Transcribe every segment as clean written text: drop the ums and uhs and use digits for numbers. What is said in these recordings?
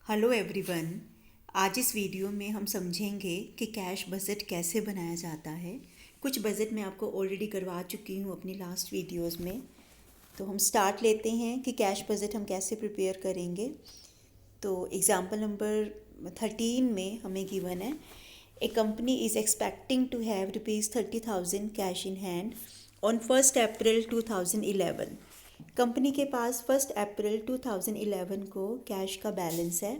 Hello everyone. आज इस video में हम समझेंगे कि कैश बजट कैसे बनाया जाता है। कुछ बजट मैं आपको ऑलरेडी करवा चुकी हूँ अपनी लास्ट वीडियोस में। तो हम स्टार्ट लेते हैं कि कैश बजट हम कैसे प्रिपेयर करेंगे। तो एग्जांपल नंबर 13 में हमें गिवन है, a company is expecting to have ₹30,000 cash in hand on 1 April 2011। Company के पास 1 अप्रैल 2011 को कैश का बैलेंस है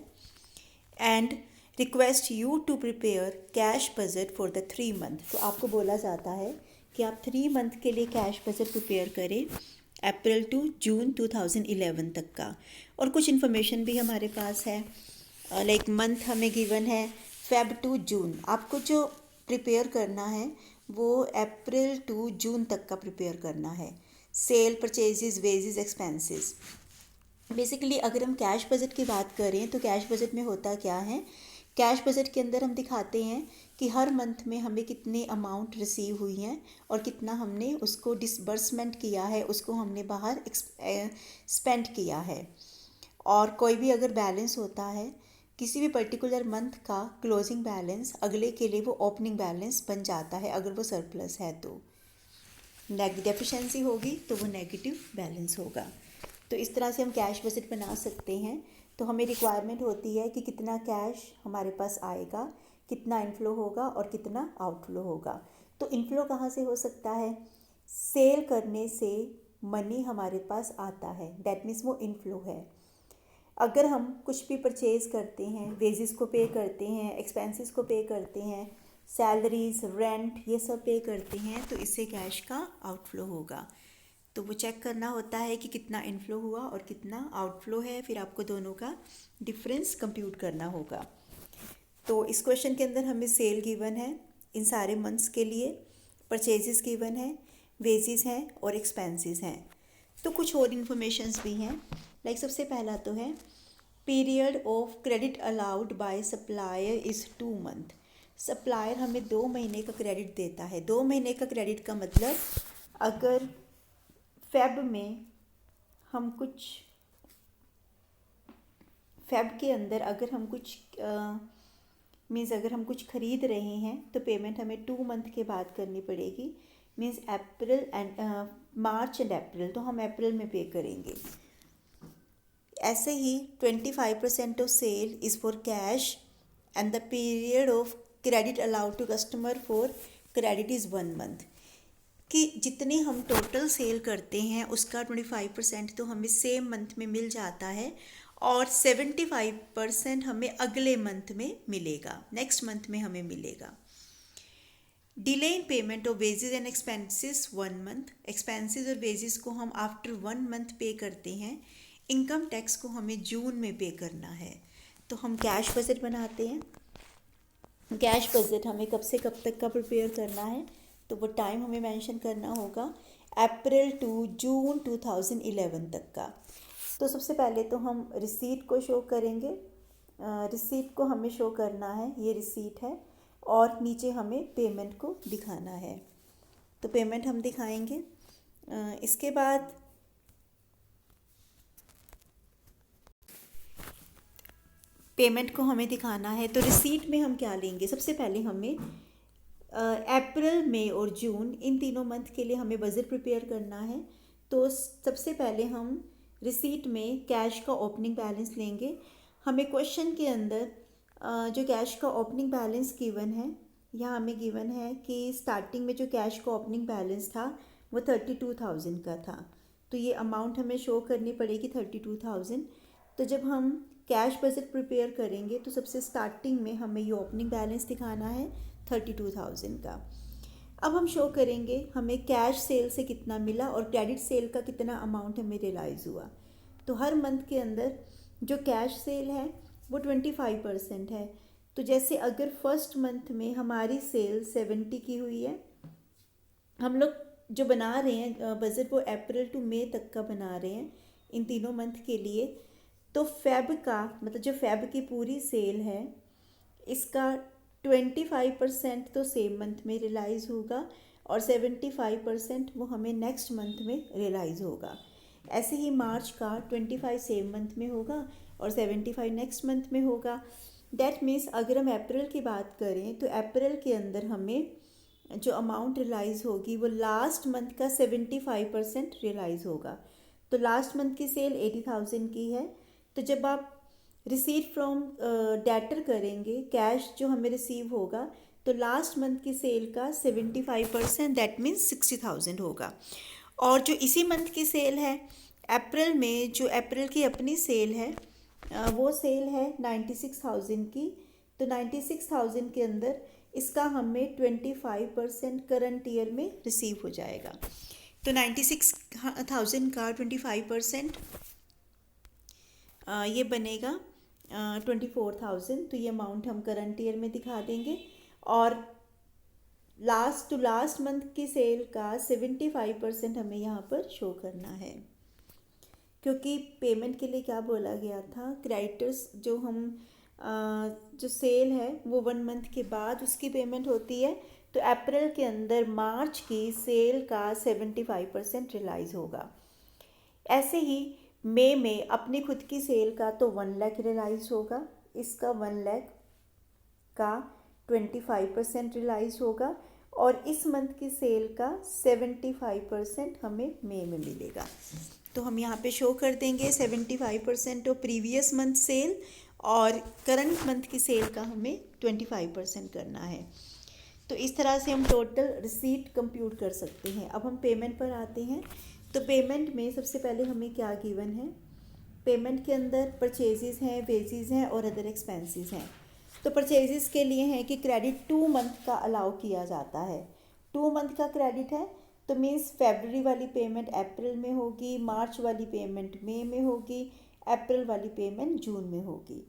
and request you to prepare cash budget for the 3 month. तो आपको बोला जाता है कि आप 3 मंथ के लिए कैश बजट प्रिपेयर करें, अप्रैल टू जून 2011 तक का। और कुछ इन्फॉर्मेशन भी हमारे पास है, लाइक मंथ हमें गिवन है फेब टू जून। आपको जो प्रिपेयर करना है वो अप्रैल टू जून तक का प्रिपेयर करना है। Sale, purchases, wages, expenses. Basically अगर हम कैश बजट की बात करें तो कैश बजट में होता क्या है, कैश बजट के अंदर हम दिखाते हैं कि हर मंथ में हमें कितने अमाउंट रिसीव हुई हैं और कितना हमने उसको डिसबर्समेंट किया है, उसको हमने बाहर स्पेंड किया है। और कोई भी अगर बैलेंस होता है किसी भी पर्टिकुलर मंथ का, क्लोजिंग बैलेंस अगले के लिए वो ओपनिंग बैलेंस बन जाता है। अगर वो सरप्लस है तो डेफिशिएंसी होगी तो वो नेगेटिव बैलेंस होगा। तो इस तरह से हम कैश बजट बना सकते हैं। तो हमें रिक्वायरमेंट होती है कि कितना कैश हमारे पास आएगा, कितना इनफ्लो होगा और कितना आउटफ्लो होगा। तो इनफ्लो कहाँ से हो सकता है? सेल करने से मनी हमारे पास आता है, दैट मीन्स वो इनफ्लो है। अगर हम कुछ भी परचेज़ करते हैं, वेजेस को पे करते हैं, एक्सपेंसेस को पे करते हैं, सैलरीज, रेंट, ये सब पे करते हैं, तो इससे कैश का आउटफ्लो होगा। तो वो चेक करना होता है कि कितना इनफ्लो हुआ और कितना आउटफ्लो है, फिर आपको दोनों का डिफरेंस कंप्यूट करना होगा। तो इस क्वेश्चन के अंदर हमें सेल गिवन है इन सारे मंथ्स के लिए, परचेजेस गिवन है, वेजेस हैं और एक्सपेंसेस हैं। तो कुछ और इन्फॉर्मेशंस भी हैं, लाइक सबसे पहला तो है period of credit allowed by supplier is 2 month. Supplier हमें 2 महीने का क्रेडिट देता है। 2 महीने का क्रेडिट का मतलब अगर फेब में हम कुछ, फेब के अंदर अगर हम कुछ मीन्स अगर हम कुछ ख़रीद रहे हैं तो पेमेंट हमें 2 मंथ के बाद करनी पड़ेगी। Means April and March and April, तो हम अप्रैल में पे करेंगे। ऐसे ही 25% of sale is for cash and the period of credit allowed to customer for credit is 1 month. कि जितने हम टोटल सेल करते हैं उसका 25% तो हमें सेम मंथ में मिल जाता है और 75% हमें अगले मंथ में मिलेगा, नेक्स्ट मंथ में हमें मिलेगा। Delay in payment of wages and expenses 1 month. Expenses और वेजेस को हम आफ्टर 1 मंथ पे करते हैं। इनकम टैक्स को हमें जून में पे करना है। तो हम कैश बजट बनाते हैं। कैश बजट हमें कब से कब तक का प्रिपेयर करना है, तो वो टाइम हमें मेंशन करना होगा अप्रैल टू जून 2011 तक का। तो सबसे पहले तो हम रिसीट को शो करेंगे। रिसीट को हमें शो करना है, ये रिसीट है, और नीचे हमें पेमेंट को दिखाना है। तो पेमेंट हम दिखाएंगे। इसके बाद पेमेंट को हमें दिखाना है। तो रिसीट में हम क्या लेंगे? सबसे पहले हमें अप्रैल, मई और जून, इन तीनों मंथ के लिए हमें बजट प्रिपेयर करना है। तो सबसे पहले हम रिसीट में कैश का ओपनिंग बैलेंस लेंगे। हमें क्वेश्चन के अंदर जो कैश का ओपनिंग बैलेंस गिवन है, यहाँ हमें गिवन है कि स्टार्टिंग में जो कैश का ओपनिंग बैलेंस था वो 32,000 का था। तो ये अमाउंट हमें शो करनी पड़ेगी 32,000। तो जब हम कैश बजट प्रिपेयर करेंगे तो सबसे स्टार्टिंग में हमें ये ओपनिंग बैलेंस दिखाना है 32,000 का। अब हम शो करेंगे हमें कैश सेल से कितना मिला और क्रेडिट सेल का कितना अमाउंट हमें रियलाइज़ हुआ। तो हर मंथ के अंदर जो कैश सेल है वो 25% है। तो जैसे अगर फर्स्ट मंथ में हमारी सेल 70 की हुई है, हम लोग जो बना रहे हैं बजट वो अप्रैल टू मई तक का बना रहे हैं इन तीनों मंथ के लिए। तो फेब का मतलब जो फेब की पूरी सेल है इसका 25% तो सेम मंथ में रियलाइज़ होगा और 75% वो हमें नेक्स्ट मंथ में रियलाइज़ होगा। ऐसे ही मार्च का 25 सेम मंथ में होगा और 75 नेक्स्ट मंथ में होगा। दैट मीन्स अगर हम अप्रैल की बात करें तो अप्रैल के अंदर हमें जो अमाउंट रियलाइज़ होगी वो लास्ट मंथ का 75% रियलाइज़ होगा। तो लास्ट मंथ की सेल 80,000 की है, तो जब आप रिसीव फ्रॉम डेटर करेंगे, कैश जो हमें रिसीव होगा, तो लास्ट मंथ की सेल का 75% दैट मीन्स 60,000 होगा। और जो इसी मंथ की सेल है अप्रैल में, जो अप्रैल की अपनी सेल है वो सेल है 96,000 की। तो 96,000 के अंदर इसका हमें 25% करंट ईयर में रिसीव हो जाएगा। तो 96,000 का 25% ये बनेगा 24,000। तो ये अमाउंट हम करंट ईयर में दिखा देंगे। और लास्ट टू लास्ट मंथ की सेल का 75% हमें यहाँ पर शो करना है, क्योंकि पेमेंट के लिए क्या बोला गया था, क्रेडिटर्स जो हम जो सेल है वो 1 मंथ के बाद उसकी पेमेंट होती है। तो अप्रैल के अंदर मार्च की सेल का 75% रियलाइज़ होगा। ऐसे ही मई में अपनी खुद की सेल का तो 1 लाख रियलाइज़ होगा, इसका 1 लाख का 25% रियलाइज़ होगा। और इस मंथ की सेल का 75% हमें मई में मिलेगा। तो हम यहाँ पे शो कर देंगे 75% ऑफ प्रीवियस मंथ सेल, और करंट मंथ की सेल का हमें 25% करना है। तो इस तरह से हम टोटल रिसीट कंप्यूट कर सकते हैं। अब हम पेमेंट पर आते हैं। तो पेमेंट में सबसे पहले हमें क्या गिवन है, पेमेंट के अंदर परचेजेस हैं, वेजेस हैं और अदर एक्सपेंसेस हैं। तो परचेजेस के लिए है कि क्रेडिट 2 मंथ का अलाउ किया जाता है। 2 मंथ का क्रेडिट है, तो मीन्स फरवरी वाली पेमेंट अप्रैल में होगी, मार्च वाली पेमेंट मई में होगी, अप्रैल वाली पेमेंट जून में होगी।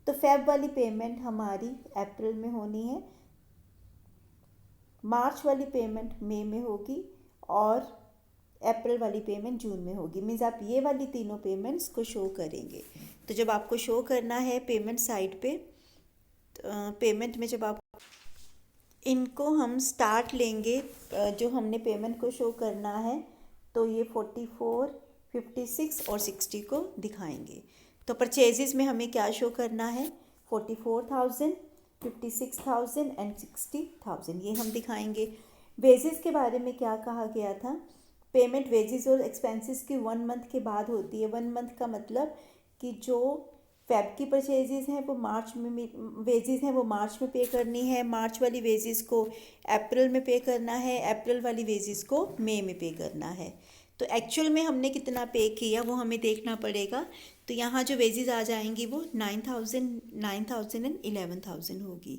तो फेब वाली पेमेंट हमारी अप्रैल में होनी है, मार्च वाली पेमेंट मई में होगी और अप्रैल वाली पेमेंट जून में होगी। मीन्स आप ये वाली तीनों पेमेंट्स को शो करेंगे। तो जब आपको शो करना है पेमेंट साइड पे, पेमेंट में जब आप इनको हम स्टार्ट लेंगे, जो हमने पेमेंट को शो करना है, तो ये 44, 56 और 60 को दिखाएंगे। तो परचेजेस में हमें क्या शो करना है, 44,000, 56,000 एंड 60,000 ये हम दिखाएंगे। वेजेस के बारे में क्या कहा गया था, पेमेंट वेजेस और एक्सपेंसेस की 1 मंथ के बाद होती है। 1 मंथ का मतलब कि जो फेब की परचेजेस हैं वो मार्च में, वेजेस हैं वो मार्च में पे करनी है, मार्च वाली वेजेस को अप्रैल में पे करना है, अप्रैल वाली वेजेस को मई में पे करना है। तो एक्चुअल में हमने कितना पे किया वो हमें देखना पड़ेगा। तो यहाँ जो वेजेस आ जाएंगी वो 9,000, 9,000 एंड 11,000 होगी।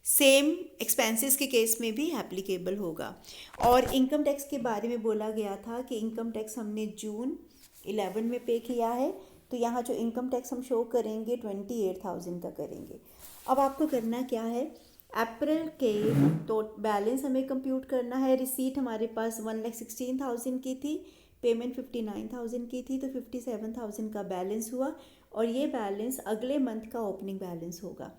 सेम एक्सपेंसेस के केस में भी एप्लीकेबल होगा। और इनकम टैक्स के बारे में बोला गया था कि इनकम टैक्स हमने जून 11 में पे किया है। तो यहाँ जो इनकम टैक्स हम शो करेंगे 28,000 का करेंगे। अब आपको करना क्या है, अप्रैल के तो बैलेंस हमें कंप्यूट करना है। रिसीट हमारे पास 1,16,000 की थी, पेमेंट 59,000 की थी, तो 57,000 का बैलेंस हुआ और ये बैलेंस अगले मंथ का ओपनिंग बैलेंस होगा।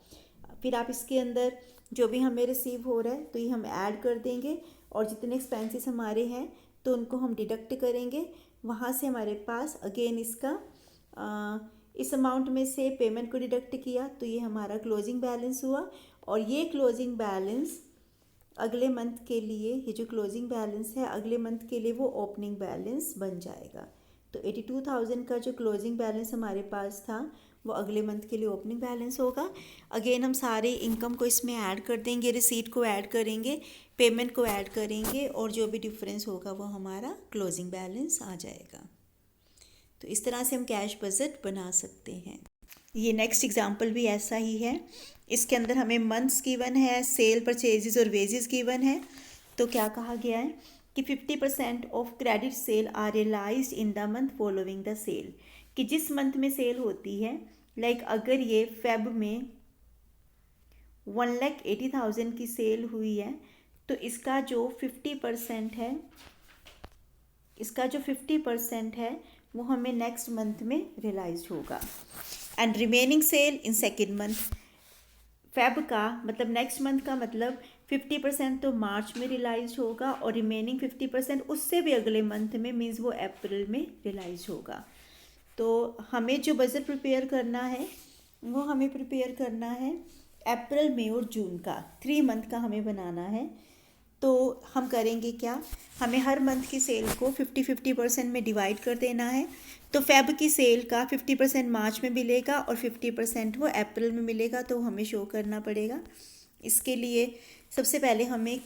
फिर आप इसके अंदर जो भी हमें रिसीव हो रहा है तो ये हम ऐड कर देंगे और जितने एक्सपेंसेस हमारे हैं तो उनको हम डिडक्ट करेंगे। वहाँ से हमारे पास अगेन इसका इस अमाउंट में से पेमेंट को डिडक्ट किया तो ये हमारा क्लोजिंग बैलेंस हुआ। और ये क्लोजिंग बैलेंस अगले मंथ के लिए, ये जो क्लोजिंग बैलेंस है अगले मंथ के लिए वो ओपनिंग बैलेंस बन जाएगा। तो 82,000 का जो क्लोजिंग बैलेंस हमारे पास था वो अगले मंथ के लिए ओपनिंग बैलेंस होगा। अगेन हम सारे इनकम को इसमें ऐड कर देंगे, रिसीट को ऐड करेंगे, पेमेंट को ऐड करेंगे और जो भी डिफरेंस होगा वो हमारा क्लोजिंग बैलेंस आ जाएगा। तो इस तरह से हम कैश बजट बना सकते हैं। ये नेक्स्ट एग्जांपल भी ऐसा ही है। इसके अंदर हमें मंथ्स गिवन है, सेल, परचेजेस और वेजेस गिवन है। तो क्या कहा गया है कि 50% of credit sale are realized in the month following the sale, कि जिस मंथ में सेल होती है, लाइक अगर ये फेब में 1,80,000 की सेल हुई है तो इसका जो 50% है, इसका जो 50% है वो हमें नेक्स्ट मंथ में रियलाइज होगा। And remaining sale in second month, Feb का मतलब नेक्स्ट मंथ का मतलब 50% तो मार्च में रियलाइज होगा और रिमेनिंग 50% उससे भी अगले मंथ में, मीन्स वो अप्रैल में रियलाइज होगा। तो हमें जो बजट प्रिपेयर करना है वो हमें प्रिपेयर करना है अप्रैल, मई और जून का, 3 मंथ का हमें बनाना है। तो हम करेंगे क्या, हमें हर मंथ की सेल को 50-50% में डिवाइड कर देना है। तो फेब की सेल का 50% मार्च में मिलेगा और 50% वो अप्रैल में मिलेगा, तो हमें शो करना पड़ेगा। इसके लिए सबसे पहले हमने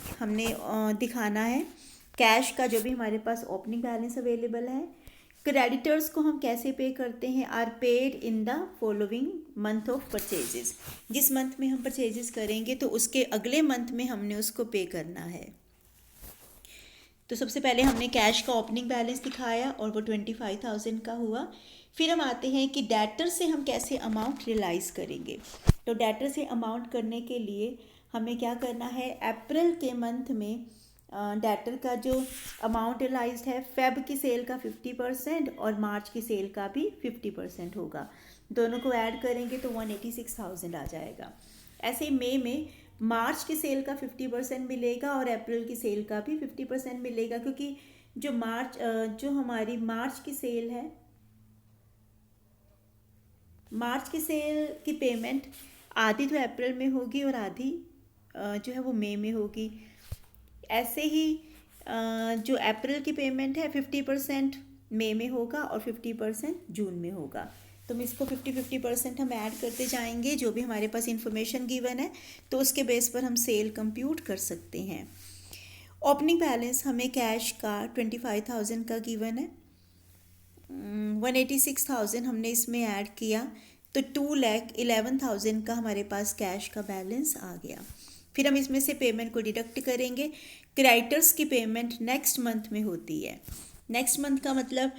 दिखाना है कैश का जो भी हमारे पास ओपनिंग बैलेंस अवेलेबल है। क्रेडिटर्स को हम कैसे पे करते हैं, are paid in the following month of purchases. जिस मंथ में हम परचेजेस करेंगे तो उसके अगले मंथ में हमने उसको पे करना है। तो सबसे पहले हमने कैश का ओपनिंग बैलेंस दिखाया और वो 25,000 का हुआ। फिर हम आते हैं कि डेटर से हम कैसे अमाउंट रियलाइज करेंगे। तो डेटर से अमाउंट करने के लिए हमें क्या करना है, अप्रैल के मंथ में डेटर का जो अमाउंट रियलाइज्ड है, फेब की सेल का 50% और मार्च की सेल का भी 50% होगा। दोनों को ऐड करेंगे तो 186,000 आ जाएगा। ऐसे ही मई में मार्च की सेल का 50% मिलेगा और अप्रैल की सेल का भी 50% मिलेगा, क्योंकि जो हमारी मार्च की सेल है, मार्च की सेल की पेमेंट आधी तो अप्रैल में होगी और आधी जो है वो मई में होगी। ऐसे ही जो अप्रैल की पेमेंट है 50% मई में होगा और 50% जून में होगा। तो हम इसको 50-50% हम ऐड करते जाएंगे, जो भी हमारे पास इंफॉर्मेशन गिवन है तो उसके बेस पर हम सेल कंप्यूट कर सकते हैं। ओपनिंग बैलेंस हमें कैश का 25,000 का गिवन है, 186,000 हमने इसमें ऐड किया तो 2,11,000 का हमारे पास कैश का बैलेंस आ गया। फिर हम इसमें से पेमेंट को डिडक्ट करेंगे। क्रेडिटर्स की पेमेंट नेक्स्ट मंथ में होती है। नेक्स्ट मंथ का मतलब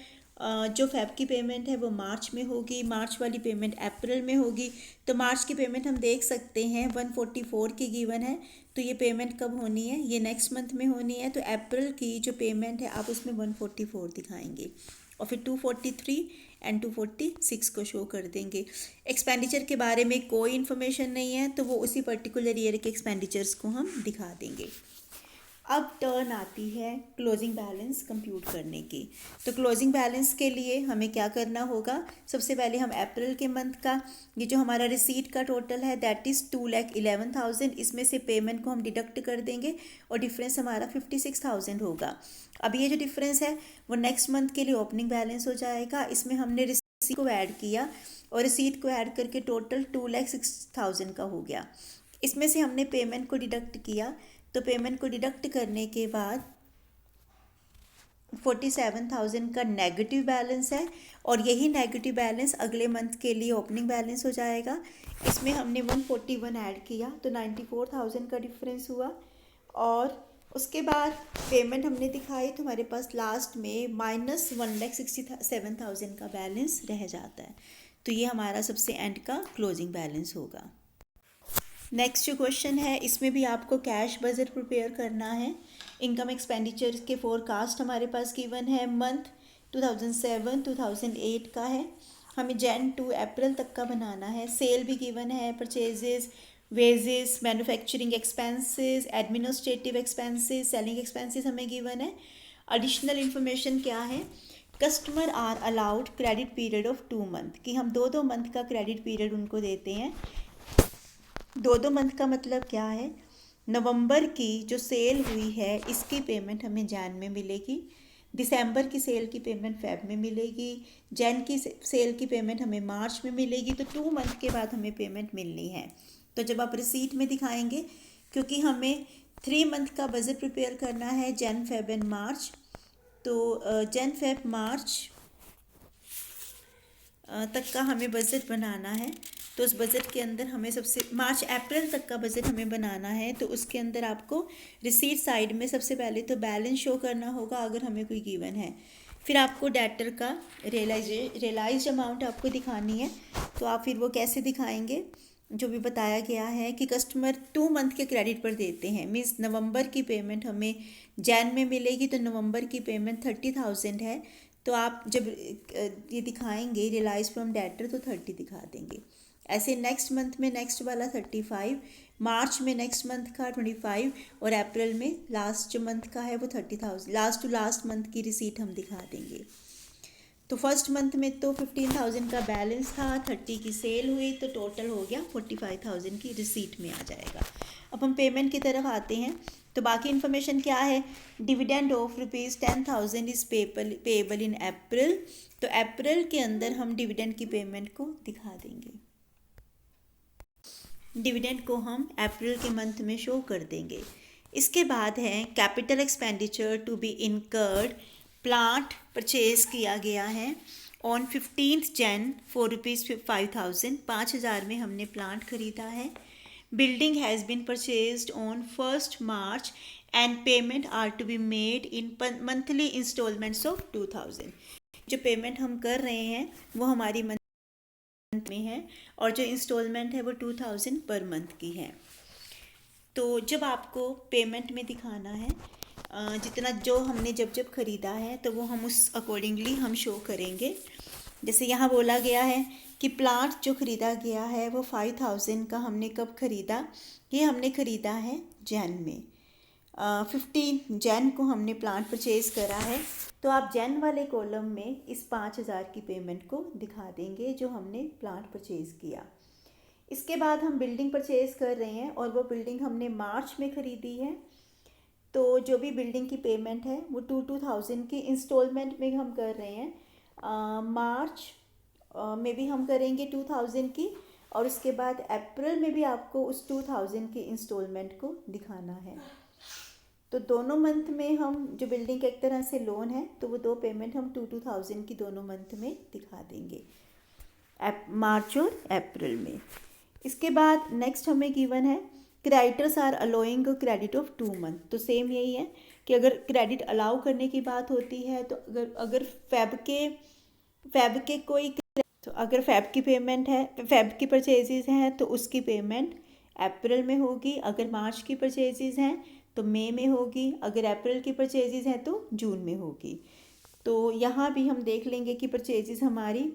जो फेब की पेमेंट है वो मार्च में होगी, मार्च वाली पेमेंट अप्रैल में होगी। तो मार्च की पेमेंट हम देख सकते हैं 144 की गिवन है, तो ये पेमेंट कब होनी है, ये नेक्स्ट मंथ में होनी है। तो अप्रैल की जो पेमेंट है आप उसमें 144 दिखाएंगे और फिर 243 एंड 246 को शो कर देंगे। एक्सपेंडिचर के बारे में कोई इन्फॉर्मेशन नहीं है तो वो उसी पर्टिकुलर ईयर के एक्सपेंडिचर्स को हम दिखा देंगे। अब टर्न आती है क्लोजिंग बैलेंस कंप्यूट करने की। तो क्लोजिंग बैलेंस के लिए हमें क्या करना होगा, सबसे पहले हम अप्रैल के मंथ का ये जो हमारा रिसीट का टोटल है दैट इज़ 2,11,000, इसमें से पेमेंट को हम डिडक्ट कर देंगे और डिफरेंस हमारा 56,000 होगा। अब ये जो डिफरेंस है वो नेक्स्ट मंथ के लिए ओपनिंग बैलेंस हो जाएगा। इसमें हमने रिसीट को ऐड किया और रिसीट को ऐड करके टोटल 2,06,000 का हो गया। इसमें से हमने पेमेंट को डिडक्ट किया, तो पेमेंट को डिडक्ट करने के बाद 47,000 का नेगेटिव बैलेंस है और यही नेगेटिव बैलेंस अगले मंथ के लिए ओपनिंग बैलेंस हो जाएगा। इसमें हमने 141 ऐड किया तो 94,000 का डिफरेंस हुआ और उसके बाद पेमेंट हमने दिखाई तो हमारे पास लास्ट में -1,67,000 का बैलेंस रह जाता है। तो ये हमारा सबसे एंड का क्लोजिंग बैलेंस होगा। नेक्स्ट जो क्वेश्चन है इसमें भी आपको कैश बजट प्रिपेयर करना है। इनकम एक्सपेंडिचर के फोरकास्ट हमारे पास गिवन है, मंथ 2007 2008 का है, हमें जैन टू अप्रैल तक का बनाना है। सेल भी गिवन है, purchases, wages, manufacturing expenses, administrative expenses, selling expenses हमें गिवन है। एडिशनल इन्फॉर्मेशन क्या है, customer are allowed credit period of 2 month, कि हम 2 मंथ का क्रेडिट पीरियड उनको देते हैं। 2 मंथ का मतलब क्या है, नवंबर की जो सेल हुई है इसकी पेमेंट हमें जैन में मिलेगी, दिसंबर की सेल की पेमेंट फेब में मिलेगी, जैन की सेल की पेमेंट हमें मार्च में मिलेगी। तो 2 मंथ के बाद हमें पेमेंट मिलनी है। तो जब आप रिसीट में दिखाएंगे, क्योंकि हमें 3 मंथ का बजट प्रिपेयर करना है, जैन फेब एंड मार्च, तो जैन फेब मार्च तक का हमें बजट बनाना है। तो उस बजट के अंदर हमें सबसे मार्च अप्रैल तक का बजट हमें बनाना है। तो उसके अंदर आपको रिसीट साइड में सबसे पहले तो बैलेंस शो करना होगा अगर हमें कोई गिवन है, फिर आपको डेटर का रियलाइज्ड अमाउंट आपको दिखानी है। तो आप फिर वो कैसे दिखाएंगे, जो भी बताया गया है कि कस्टमर 2 मंथ के क्रेडिट पर देते हैं, मीन्स नवंबर की पेमेंट हमें जैन में मिलेगी तो नवंबर की पेमेंट 30,000 है। तो आप जब ये दिखाएंगे रियलाइज फ्रॉम डेटर तो 30 दिखा देंगे। ऐसे नेक्स्ट मंथ में नेक्स्ट वाला 35, मार्च में नेक्स्ट मंथ का 25 और अप्रैल में लास्ट जो मंथ का है वो 30,000, लास्ट टू लास्ट मंथ की रिसीट हम दिखा देंगे। तो फर्स्ट मंथ में तो 15,000 का बैलेंस था, 30 की सेल हुई, तो टोटल हो गया 45,000 की रिसीट में आ जाएगा। अब हम पेमेंट की तरफ आते हैं। तो बाकी इन्फॉर्मेशन क्या है, डिविडेंड ऑफ ₹10,000 इज़ पेएबल इन अप्रैल। तो अप्रैल के अंदर हम डिविडेंड की पेमेंट को दिखा देंगे, डिविडेंड को हम अप्रैल के मंथ में शो कर देंगे। इसके बाद है capital expenditure to be incurred. Plant purchase किया गया है ऑन 15th Jan फॉर ₹5,000, 5,000 में हमने प्लांट खरीदा है। Building has been purchased on 1st March and payment are to be made in monthly instalments of 2,000। जो पेमेंट हम कर रहे हैं वो हमारी मंथ में है और जो इंस्टॉलमेंट है वो 2,000 पर मंथ की है। तो जब आपको पेमेंट में दिखाना है जितना जो हमने जब ख़रीदा है तो वो हम उस अकॉर्डिंगली हम शो करेंगे। जैसे यहाँ बोला गया है कि प्लांट जो ख़रीदा गया है वो 5,000 का हमने कब ख़रीदा, ये हमने ख़रीदा है जैन में। 15 जैन को हमने प्लांट परचेज़ करा है। तो आप जैन वाले कॉलम में इस 5,000 की पेमेंट को दिखा देंगे जो हमने प्लांट परचेज़ किया। इसके बाद हम बिल्डिंग परचेज़ कर रहे हैं और वो बिल्डिंग हमने मार्च में ख़रीदी है। तो जो भी बिल्डिंग की पेमेंट है वो 2,000 की इंस्टॉलमेंट में हम कर रहे हैं। मार्च में भी हम करेंगे 2,000 की, और उसके बाद अप्रैल में भी आपको उस 2,000 की इंस्टॉलमेंट को दिखाना है। तो दोनों मंथ में हम जो बिल्डिंग का एक तरह से लोन है तो वो दो पेमेंट हम 2,000 की दोनों मंथ में दिखा देंगे, मार्च और अप्रैल में। इसके बाद नेक्स्ट हमें गिवन है creditors are allowing credit of 2 month. तो सेम यही है कि अगर क्रेडिट अलाउ करने की बात होती है तो अगर फेब के कोई, तो अगर फेब की पेमेंट है, फेब की परचेजेज़ हैं तो उसकी पेमेंट अप्रैल में होगी। अगर मार्च की परचेजेज़ हैं तो मई में होगी। अगर अप्रैल की परचेजेज़ हैं तो जून में होगी। तो यहाँ भी हम देख लेंगे कि परचेजेज़ हमारी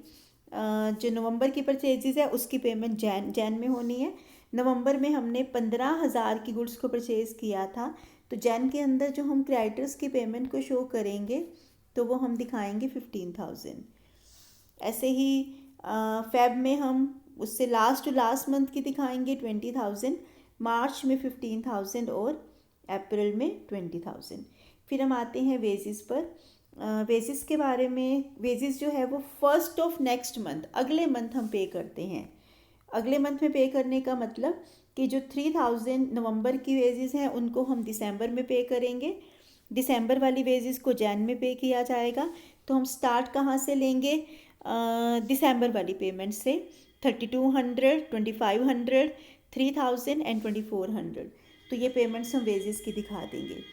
जो नवंबर की परचेजेज़ है उसकी पेमेंट जैन में होनी है। नवंबर में हमने 15,000 की गुड्स को परचेज़ किया था, तो जैन के अंदर जो हम क्रेडिटर्स की पेमेंट को शो करेंगे तो वो हम दिखाएंगे 15,000। ऐसे ही फेब में हम उससे लास्ट टू लास्ट मंथ की दिखाएंगे 20,000, मार्च में 15,000 और अप्रैल में 20,000। फिर हम आते हैं वेजेस पर। वेजेस के बारे में, वेजेस जो है वो फर्स्ट ऑफ नेक्स्ट मंथ, अगले मंथ हम पे करते हैं। अगले मंथ में पे करने का मतलब कि जो 3,000 नवंबर की वेजेस हैं उनको हम दिसंबर में पे करेंगे। दिसंबर वाली वेजेस को जैन में पे किया जाएगा। तो हम स्टार्ट कहाँ से लेंगे, दिसंबर वाली पेमेंट से। 3,200, 2,500, 3,000 एंड 2,400। तो ये पेमेंट्स हम वेजेस की दिखा देंगे।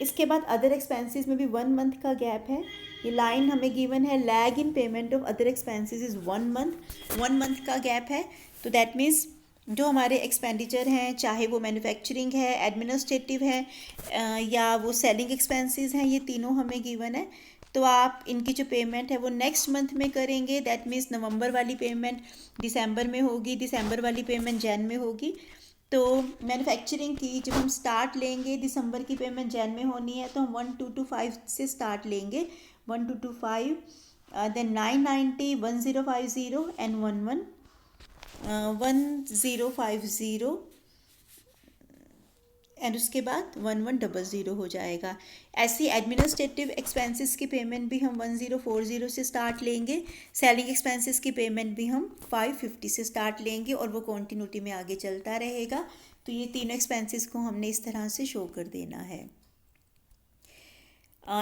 इसके बाद अदर एक्सपेंसेस में भी 1 मंथ का गैप है। ये लाइन हमें गिवन है, lag in payment of other expenses is 1 month. 1 month का गैप है। तो दैट मीन्स जो हमारे एक्सपेंडिचर हैं, चाहे वो मैन्युफैक्चरिंग है, एडमिनिस्ट्रेटिव है या वो सेलिंग एक्सपेंसेस हैं, ये तीनों हमें गिवन है। तो आप इनकी जो पेमेंट है वो नेक्स्ट मंथ में करेंगे। दैट मीन्स नवंबर वाली पेमेंट दिसंबर में होगी, दिसंबर वाली पेमेंट जैन में होगी। तो मैन्युफैक्चरिंग की जब हम स्टार्ट लेंगे, दिसंबर की पेमेंट जैन में होनी है, तो हम 1,225 से स्टार्ट लेंगे। 1,225, देन 990, 1050 एंड 1050 एंड उसके बाद 1100 हो जाएगा। ऐसी एडमिनिस्ट्रेटिव एक्सपेंसेस की पेमेंट भी हम 1040 से स्टार्ट लेंगे। सेलिंग एक्सपेंसेस की पेमेंट भी हम 550 से स्टार्ट लेंगे और वो कॉन्टिन्यूटी में आगे चलता रहेगा। तो ये तीनों एक्सपेंसेस को हमने इस तरह से शो कर देना है।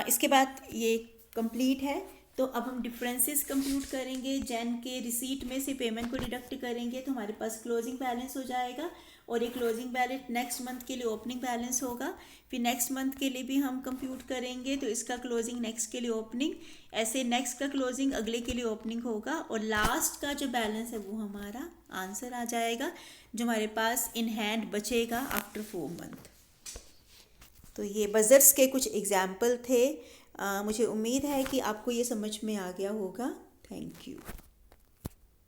इसके बाद ये कंप्लीट है। तो अब हम डिफरेंसेस कंप्यूट करेंगे। जैन के रिसीट में से पेमेंट को डिडक्ट करेंगे तो हमारे पास क्लोजिंग बैलेंस हो जाएगा, और ये क्लोजिंग बैलेंस नेक्स्ट मंथ के लिए ओपनिंग बैलेंस होगा। फिर नेक्स्ट मंथ के लिए भी हम कंप्यूट करेंगे तो इसका क्लोजिंग नेक्स्ट के लिए ओपनिंग, ऐसे नेक्स्ट का क्लोजिंग अगले के लिए ओपनिंग होगा, और लास्ट का जो बैलेंस है वो हमारा आंसर आ जाएगा जो हमारे पास इन हैंड बचेगा आफ्टर 4 मंथ। तो ये बजट्स के कुछ एग्जाम्पल थे। मुझे उम्मीद है कि आपको ये समझ में आ गया होगा। Thank you.